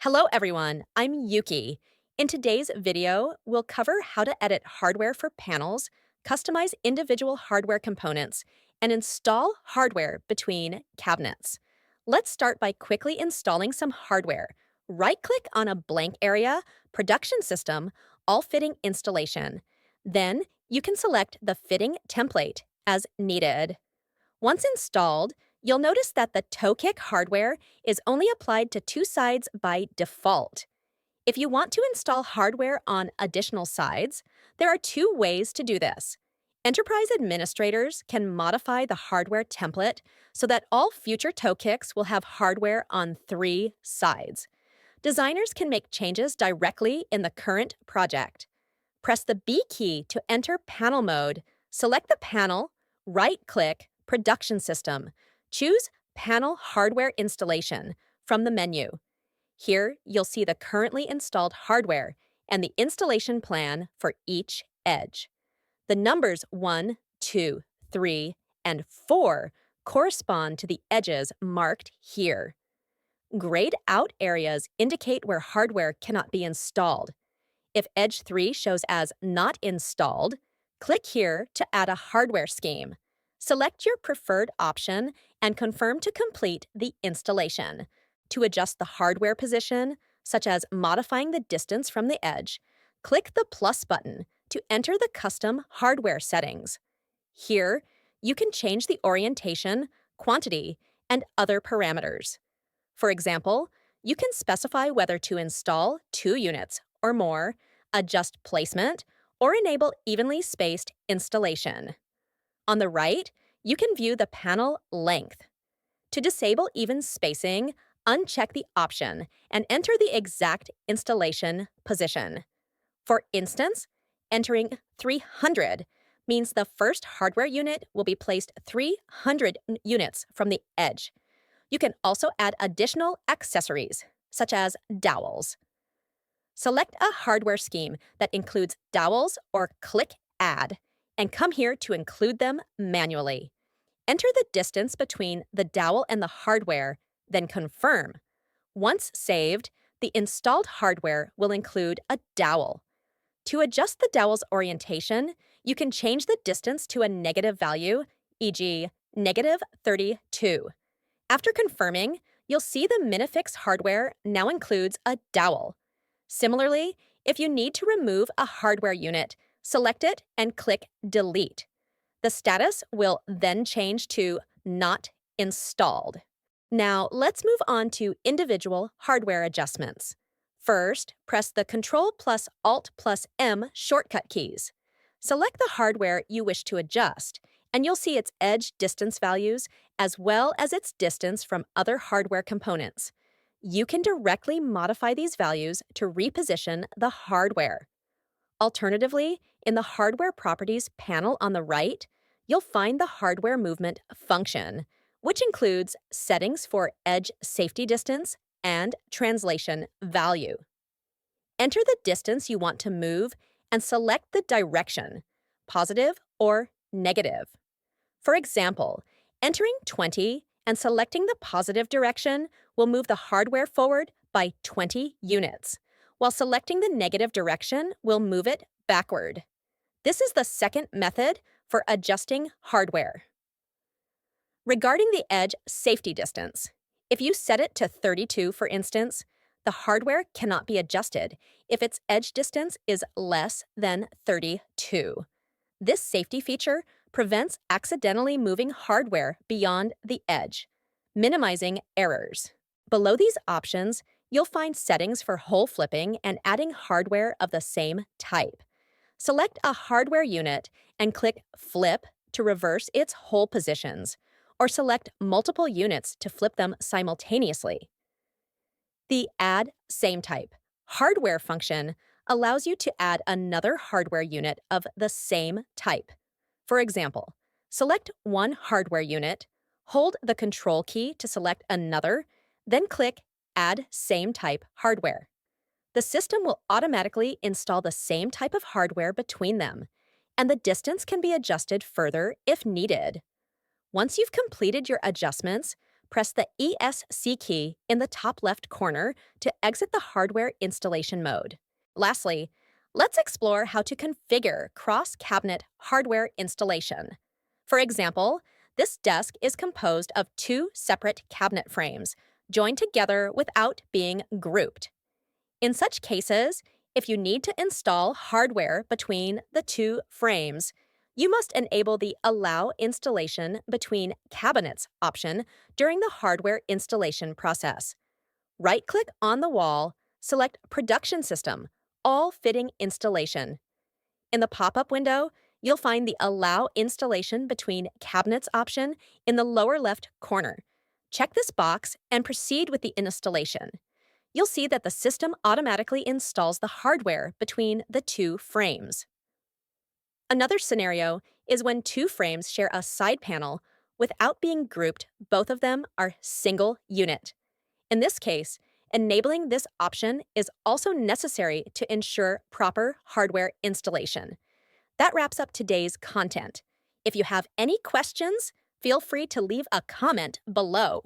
Hello everyone, I'm Yuki. In today's video, we'll cover how to edit hardware for panels, customize individual hardware components, and install hardware between cabinets. Let's start by quickly installing some hardware. Right-click on a blank area, Production System, All Fitting Installation. Then, you can select the fitting template as needed. Once installed, you'll notice that the toe kick hardware is only applied to two sides by default. If you want to install hardware on additional sides, there are two ways to do this. Enterprise administrators can modify the hardware template so that all future toe kicks will have hardware on three sides. Designers can make changes directly in the current project. Press the B key to enter panel mode, select the panel, right-click, Production System. Choose Panel Hardware Installation from the menu. Here, you'll see the currently installed hardware and the installation plan for each edge. The numbers 1, 2, 3, and 4 correspond to the edges marked here. Grayed out areas indicate where hardware cannot be installed. If Edge 3 shows as not installed, click here to add a hardware scheme. Select your preferred option and confirm to complete the installation. To adjust the hardware position, such as modifying the distance from the edge, click the plus button to enter the custom hardware settings. Here, you can change the orientation, quantity, and other parameters. For example, you can specify whether to install 2 units or more, adjust placement, or enable evenly spaced installation. On the right, you can view the panel length. To disable even spacing, uncheck the option and enter the exact installation position. For instance, entering 300 means the first hardware unit will be placed 300 units from the edge. You can also add additional accessories, such as dowels. Select a hardware scheme that includes dowels or click Add, and come here to include them manually. Enter the distance between the dowel and the hardware, then confirm. Once saved, the installed hardware will include a dowel. To adjust the dowel's orientation, you can change the distance to a negative value, e.g., -32. After confirming, you'll see the Minifix hardware now includes a dowel. Similarly, if you need to remove a hardware unit, select it and click Delete. The status will then change to Not Installed. Now, let's move on to individual hardware adjustments. First, press the Ctrl+Alt+M shortcut keys. Select the hardware you wish to adjust, and you'll see its edge distance values as well as its distance from other hardware components. You can directly modify these values to reposition the hardware. Alternatively, in the Hardware Properties panel on the right, you'll find the Hardware Movement function, which includes settings for edge safety distance and translation value. Enter the distance you want to move and select the direction, positive or negative. For example, entering 20 and selecting the positive direction will move the hardware forward by 20 units, while selecting the negative direction will move it backward. This is the second method for adjusting hardware. Regarding the edge safety distance, if you set it to 32, for instance, the hardware cannot be adjusted if its edge distance is less than 32. This safety feature prevents accidentally moving hardware beyond the edge, minimizing errors. Below these options, you'll find settings for hole flipping and adding hardware of the same type. Select a hardware unit and click Flip to reverse its hole positions, or select multiple units to flip them simultaneously. The Add Same Type hardware function allows you to add another hardware unit of the same type. For example, select one hardware unit, hold the Control key to select another, then click Add Same Type Hardware. The system will automatically install the same type of hardware between them, and the distance can be adjusted further if needed. Once you've completed your adjustments, press the ESC key in the top left corner to exit the hardware installation mode. Lastly, let's explore how to configure cross-cabinet hardware installation. For example, this desk is composed of two separate cabinet frames, joined together without being grouped. In such cases, if you need to install hardware between the two frames, you must enable the Allow Installation Between Cabinets option during the hardware installation process. Right-click on the wall, select Production System, All Fitting Installation. In the pop-up window, you'll find the Allow Installation Between Cabinets option in the lower left corner. Check this box and proceed with the installation. You'll see that the system automatically installs the hardware between the two frames. Another scenario is when two frames share a side panel. Without being grouped, both of them are single unit. In this case, enabling this option is also necessary to ensure proper hardware installation. That wraps up today's content. If you have any questions, feel free to leave a comment below.